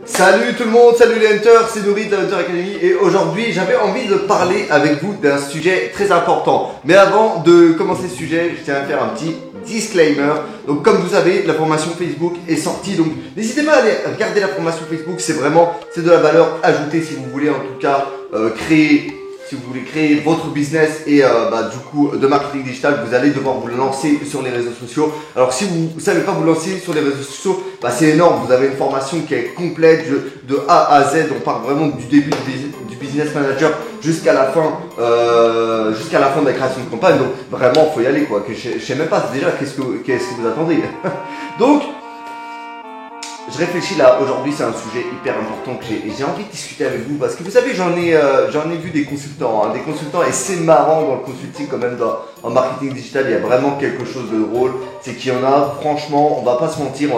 Salut tout le monde, salut les hunters, c'est Nourri de la Hunter Academy et aujourd'hui j'avais envie de parler avec vous d'un sujet très important. Mais avant de commencer ce sujet, je tiens à faire un petit disclaimer. Donc comme vous savez, la formation Facebook est sortie, donc n'hésitez pas à aller regarder la formation Facebook, c'est de la valeur ajoutée si vous voulez en tout cas créer votre business et du coup de marketing digital, vous allez devoir vous lancer sur les réseaux sociaux. Alors si vous ne savez pas vous lancer sur les réseaux sociaux, c'est énorme, vous avez une formation qui est complète de A à Z, on part vraiment du début du business manager jusqu'à la fin de la création de campagne. Donc vraiment faut y aller quoi. Je sais même pas déjà qu'est-ce que vous attendez. Donc je réfléchis là, aujourd'hui c'est un sujet hyper important que j'ai envie de discuter avec vous parce que vous savez j'en ai vu des consultants et c'est marrant dans le consulting quand même en marketing digital, il y a vraiment quelque chose de drôle, c'est qu'il y en a, franchement, on va pas se mentir,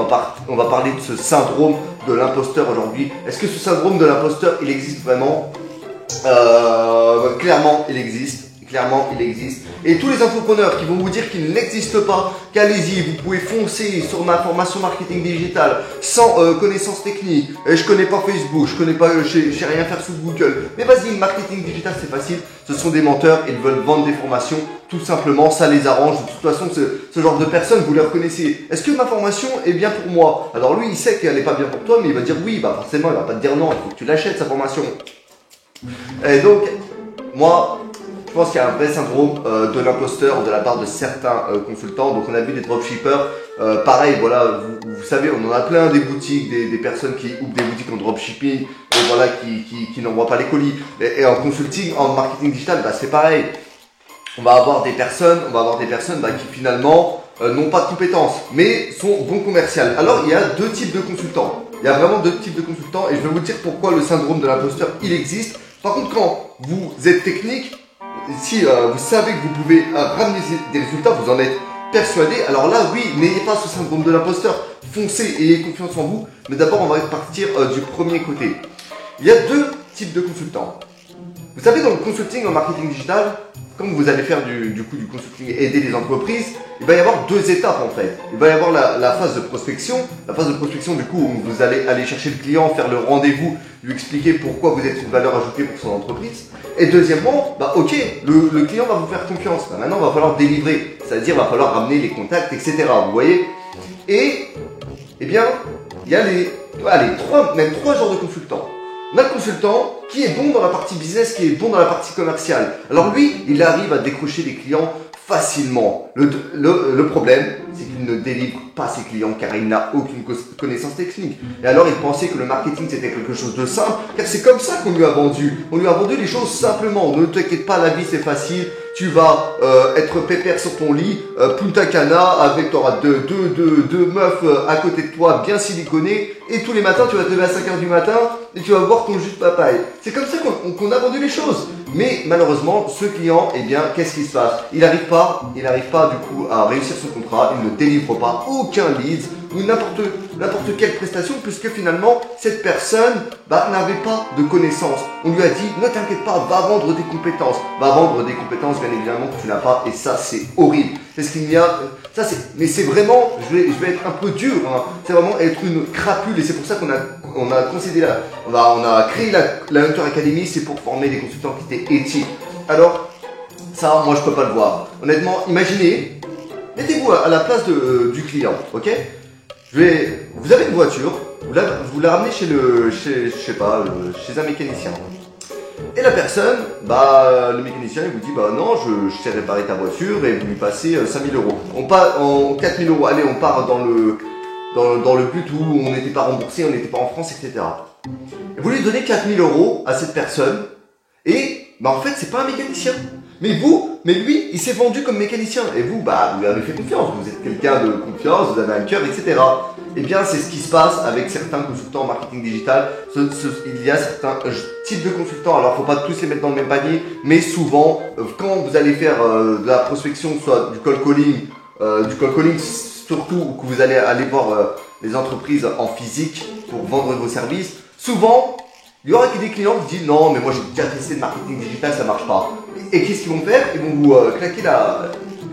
on va parler de ce syndrome de l'imposteur aujourd'hui. Est-ce que ce syndrome de l'imposteur il existe vraiment? Clairement il existe. Clairement, il existe. Et tous les entrepreneurs qui vont vous dire qu'il n'existe pas, qu'allez-y, vous pouvez foncer sur ma formation marketing digital sans connaissances techniques. Et je connais pas Facebook, je sais rien faire sous Google. Mais vas-y, marketing digital, c'est facile. Ce sont des menteurs, ils veulent vendre des formations. Tout simplement, ça les arrange. De toute façon, ce genre de personnes, vous les reconnaissez. Est-ce que ma formation est bien pour moi? Alors lui, il sait qu'elle n'est pas bien pour toi, mais il va dire oui, forcément, il va pas te dire non, il faut que tu l'achètes, sa formation. Et donc, moi, je pense qu'il y a un vrai syndrome de l'imposteur de la part de certains consultants. Donc on a vu des dropshippers, pareil, voilà, vous savez, on en a plein des boutiques, des personnes qui ouvrent des boutiques en dropshipping, et voilà, qui n'envoient pas les colis. Et en consulting, en marketing digital, c'est pareil. On va avoir des personnes qui finalement n'ont pas de compétences, mais sont bons commerciales. Alors il y a deux types de consultants. Il y a vraiment deux types de consultants et je vais vous dire pourquoi le syndrome de l'imposteur, il existe. Par contre, quand vous êtes technique, si vous savez que vous pouvez ramener des résultats, vous en êtes persuadé, alors là, oui, n'ayez pas ce syndrome de l'imposteur, foncez et ayez confiance en vous. Mais d'abord, on va partir du premier côté. Il y a deux types de consultants. Vous savez, dans le consulting en marketing digital, comme vous allez faire du consulting et aider les entreprises, il va y avoir deux étapes en fait. Il va y avoir la phase de prospection. La phase de prospection, du coup, où vous allez aller chercher le client, faire le rendez-vous, lui expliquer pourquoi vous êtes une valeur ajoutée pour son entreprise. Et deuxièmement, ok, le client va vous faire confiance. Maintenant, il va falloir délivrer, c'est-à-dire il va falloir ramener les contacts, etc. Vous voyez? Et, eh bien, il y a trois genres de consultants. On a le consultant qui est bon dans la partie business, qui est bon dans la partie commerciale. Alors lui, il arrive à décrocher des clients facilement. Le problème, c'est qu'il ne délivre pas ses clients car il n'a aucune connaissance technique. Et alors il pensait que le marketing c'était quelque chose de simple, car c'est comme ça qu'on lui a vendu. On lui a vendu les choses simplement. Ne t'inquiète pas, la vie c'est facile. Tu vas être pépère sur ton lit, Punta Cana, avec t'auras deux meufs à côté de toi, bien siliconées, et tous les matins tu vas te lever à 5h du matin et tu vas boire ton jus de papaye. C'est comme ça qu'on a vendu les choses. Mais malheureusement, ce client, eh bien, qu'est-ce qui se passe? Il n'arrive pas du coup à réussir son contrat, il ne délivre pas aucun leads ou n'importe quelle prestation puisque finalement cette personne n'avait pas de connaissances. On lui a dit ne t'inquiète pas, va vendre des compétences, bien évidemment que tu n'as pas et ça c'est horrible. Parce qu'il y a mais c'est vraiment, je vais être un peu dur, hein. C'est vraiment être une crapule et c'est pour ça qu'on a créé la Hunter Academy, c'est pour former des consultants qui étaient éthiques. Alors ça, moi je peux pas le voir. Honnêtement, imaginez, mettez-vous à la place du client, ok? Vous avez une voiture, vous la ramenez chez un mécanicien. Et la personne, le mécanicien il vous dit non, je sais réparer ta voiture et vous lui passez 5000 euros. On part en 4000 euros, allez, on part dans le but où on n'était pas remboursé, on n'était pas en France, etc. Et vous lui donnez 4000 euros à cette personne et en fait c'est pas un mécanicien. Mais lui, il s'est vendu comme mécanicien. Et vous lui avez fait confiance. Vous êtes quelqu'un de confiance, vous avez un cœur, etc. Eh bien, c'est ce qui se passe avec certains consultants en marketing digital. Il y a certains types de consultants. Alors, il ne faut pas tous les mettre dans le même panier. Mais souvent, quand vous allez faire de la prospection, soit du cold calling surtout, ou que vous allez aller voir les entreprises en physique pour vendre vos services, souvent, il y aura des clients qui disent non, mais moi j'ai déjà testé le marketing digital, ça marche pas. Et qu'est-ce qu'ils vont faire? Ils vont vous claquer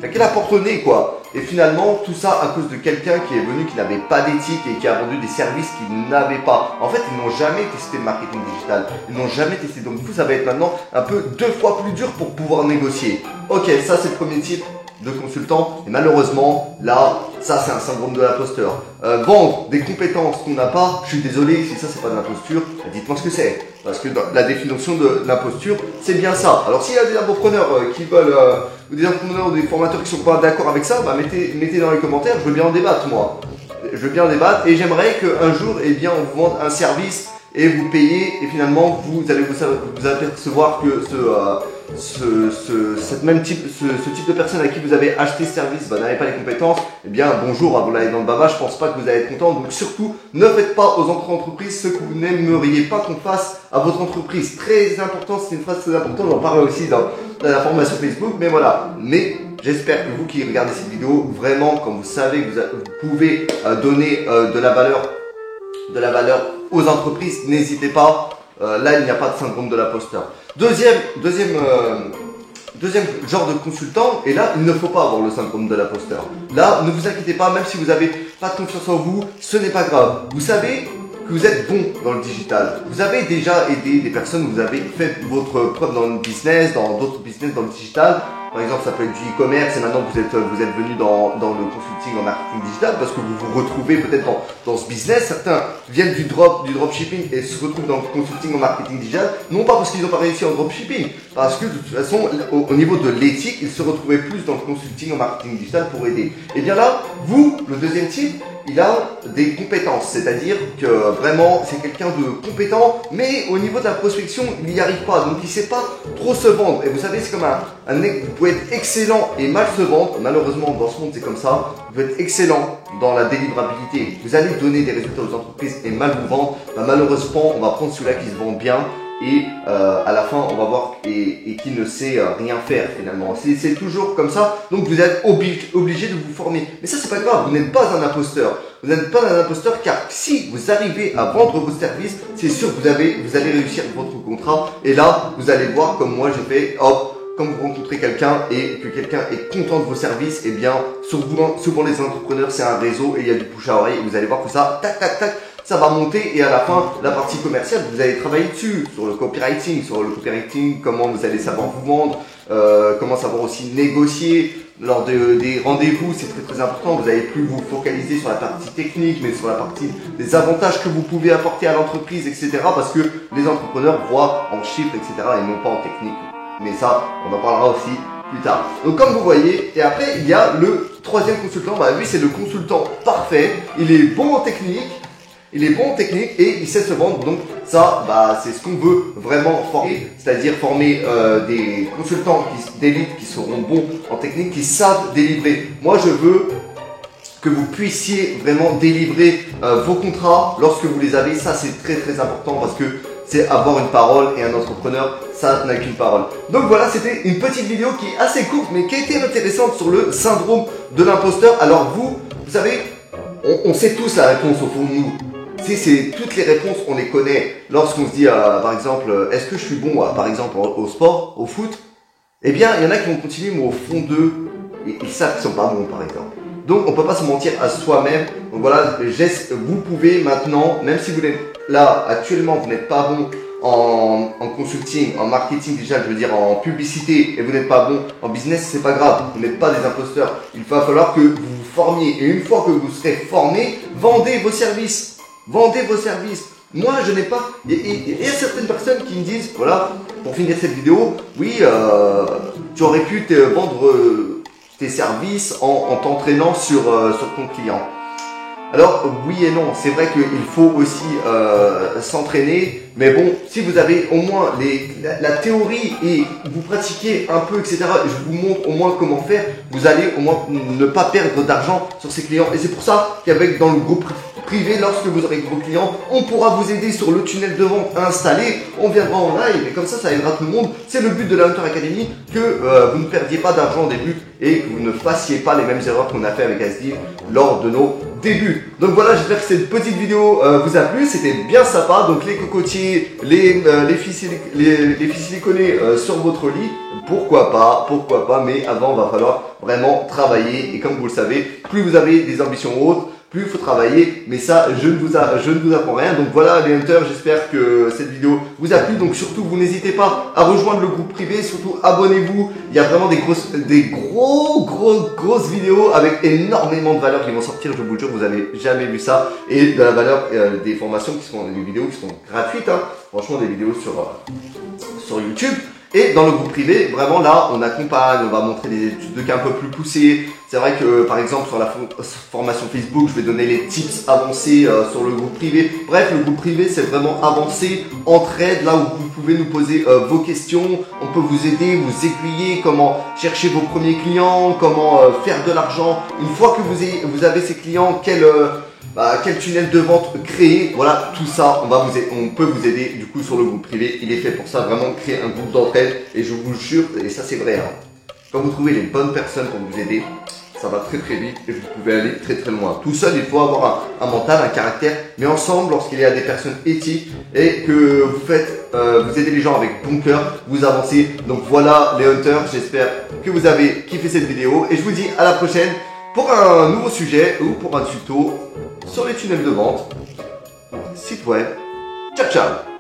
quel apporte-nez quoi. Et finalement, tout ça à cause de quelqu'un qui est venu, qui n'avait pas d'éthique et qui a vendu des services qu'il n'avait pas. En fait, ils n'ont jamais testé le marketing digital. Ils n'ont jamais testé. Donc vous, ça va être maintenant un peu 2 fois plus dur pour pouvoir négocier. Ok, ça c'est le premier type de consultant. Et malheureusement, là, ça c'est un syndrome de l'imposteur. Vendre des compétences qu'on n'a pas, je suis désolé, si ça c'est pas de l'imposture, dites-moi ce que c'est. Parce que dans la définition de l'imposture, c'est bien ça. Alors s'il y a des infopreneurs qui veulent, ou des infopreneurs ou des formateurs qui sont pas d'accord avec ça, bah mettez dans les commentaires, je veux bien en débattre moi. Je veux bien en débattre et j'aimerais qu'un jour, eh bien, on vous vende un service et vous payez et finalement vous allez vous apercevoir que ce type de personne à qui vous avez acheté ce service n'avait pas les compétences, eh bien bonjour, vous l'avez dans le baba, je pense pas que vous allez être content. Donc surtout, ne faites pas aux entreprises ce que vous n'aimeriez pas qu'on fasse à votre entreprise. Très important, c'est une phrase très importante, j'en parle aussi dans la formation Facebook, mais voilà. Mais j'espère que vous qui regardez cette vidéo, vraiment, quand vous savez que vous pouvez donner de la valeur aux entreprises, n'hésitez pas. Là, il n'y a pas de syndrome de l'imposteur. Deuxième genre de consultant, et là, il ne faut pas avoir le syndrome de l'imposteur. Là, ne vous inquiétez pas, même si vous n'avez pas de confiance en vous, ce n'est pas grave. Vous savez que vous êtes bon dans le digital. Vous avez déjà aidé des personnes, vous avez fait votre preuve dans le business, dans d'autres business, dans le digital. Par exemple, ça peut être du e-commerce et maintenant vous êtes venu dans le consulting en marketing digital parce que vous vous retrouvez peut-être dans ce business. Certains viennent du dropshipping et se retrouvent dans le consulting en marketing digital, non pas parce qu'ils n'ont pas réussi en dropshipping, parce que de toute façon, au niveau de l'éthique, ils se retrouvaient plus dans le consulting en marketing digital pour aider. Et bien là, vous, le deuxième type, il a des compétences, c'est-à-dire que vraiment c'est quelqu'un de compétent, mais au niveau de la prospection, il n'y arrive pas, donc il ne sait pas trop se vendre. Et vous savez, c'est comme vous pouvez être excellent et mal se vendre, malheureusement dans ce monde c'est comme ça, vous pouvez être excellent dans la délivrabilité, vous allez donner des résultats aux entreprises et mal vous vendre, malheureusement on va prendre celui-là qui se vend bien, et à la fin on va voir et qui ne sait rien faire finalement. C'est toujours comme ça, donc vous êtes obligé de vous former. Mais ça c'est pas grave, vous n'êtes pas un imposteur. Vous n'êtes pas un imposteur car si vous arrivez à vendre vos services, c'est sûr que vous allez réussir votre contrat. Et là, vous allez voir comme moi j'ai fait, hop, quand vous rencontrez quelqu'un et que quelqu'un est content de vos services, eh bien souvent les entrepreneurs c'est un réseau et il y a du bouche à oreille et vous allez voir que ça, tac tac tac, ça va monter et à la fin, la partie commerciale, vous allez travailler dessus, sur le copywriting, comment vous allez savoir vous vendre, comment savoir aussi négocier lors des rendez-vous, c'est très très important. Vous n'allez plus vous focaliser sur la partie technique, mais sur la partie des avantages que vous pouvez apporter à l'entreprise, etc. Parce que les entrepreneurs voient en chiffres, etc. et non pas en technique. Mais ça, on en parlera aussi plus tard. Donc comme vous voyez, et après il y a le troisième consultant, lui c'est le consultant parfait, il est bon en technique, et il sait se vendre. Donc ça, c'est ce qu'on veut vraiment former, c'est-à-dire former des consultants d'élite qui seront bons en technique, qui savent délivrer. Moi, je veux que vous puissiez vraiment délivrer vos contrats lorsque vous les avez. Ça, c'est très très important parce que c'est avoir une parole et un entrepreneur, ça n'a qu'une parole. Donc voilà, c'était une petite vidéo qui est assez courte mais qui a été intéressante sur le syndrome de l'imposteur. Alors vous savez, on sait tous la réponse au fond de nous. C'est toutes les réponses, on les connaît. Lorsqu'on se dit, par exemple, est-ce que je suis bon, par exemple, au sport, au foot? Eh bien, il y en a qui vont continuer, mais au fond d'eux, ils savent qu'ils sont pas bons, par exemple. Donc, on peut pas se mentir à soi-même. Donc voilà, vous pouvez maintenant, même si vous n'êtes là, actuellement, vous n'êtes pas bon en consulting, en marketing déjà, je veux dire en publicité, et vous n'êtes pas bon en business, c'est pas grave, vous n'êtes pas des imposteurs. Il va falloir que vous vous formiez. Et une fois que vous serez formé, vendez vos services. Vendez vos services. Moi, je n'ai pas... Il y a certaines personnes qui me disent, voilà, pour finir cette vidéo, oui, tu aurais pu te vendre tes services en t'entraînant sur ton client. Alors, oui et non. C'est vrai qu'il faut aussi s'entraîner. Mais bon, si vous avez au moins la théorie et vous pratiquez un peu, etc., et je vous montre au moins comment faire, vous allez au moins ne pas perdre d'argent sur ces clients. Et c'est pour ça qu'avec dans le groupe privé lorsque vous aurez vos clients. On pourra vous aider sur le tunnel de vente installé. On viendra en live et comme ça aidera tout le monde. C'est le but de la Hunter Academy, que vous ne perdiez pas d'argent au début et que vous ne fassiez pas les mêmes erreurs qu'on a fait avec Asdeal lors de nos débuts. Donc voilà, j'espère que cette petite vidéo vous a plu. C'était bien sympa. Donc les cocotiers, les fils siliconés sur votre lit, pourquoi pas, mais avant il va falloir vraiment travailler et comme vous le savez, plus vous avez des ambitions hautes, plus il faut travailler, mais ça je ne vous apprends rien. Donc voilà les hunters, j'espère que cette vidéo vous a plu. Donc surtout vous n'hésitez pas à rejoindre le groupe privé, surtout abonnez-vous, il y a vraiment des grosses vidéos avec énormément de valeur qui vont sortir, je vous le jure, vous n'avez jamais vu ça, et de la valeur des formations qui sont des vidéos qui sont gratuites, hein. Franchement des vidéos sur YouTube. Et dans le groupe privé, vraiment là, on accompagne, on va montrer des études de cas un peu plus poussées. C'est vrai que par exemple sur la formation Facebook, je vais donner les tips avancés sur le groupe privé. Bref, le groupe privé, c'est vraiment avancé, entraide, là où vous pouvez nous poser vos questions. On peut vous aider, vous aiguiller, comment chercher vos premiers clients, comment faire de l'argent. Une fois que vous avez ces clients, quel tunnel de vente créer, voilà, tout ça, on peut vous aider du coup sur le groupe privé. Il est fait pour ça, vraiment créer un groupe d'entraide. Et je vous jure, et ça c'est vrai, hein, quand vous trouvez les bonnes personnes pour vous aider, ça va très très vite et vous pouvez aller très très loin. Tout seul, il faut avoir un mental, un caractère, mais ensemble, lorsqu'il y a des personnes éthiques et que vous aidez les gens avec bon cœur, vous avancez. Donc voilà les hunters, j'espère que vous avez kiffé cette vidéo et je vous dis à la prochaine pour un nouveau sujet ou pour un tuto sur les tunnels de vente, site web. Ciao ciao.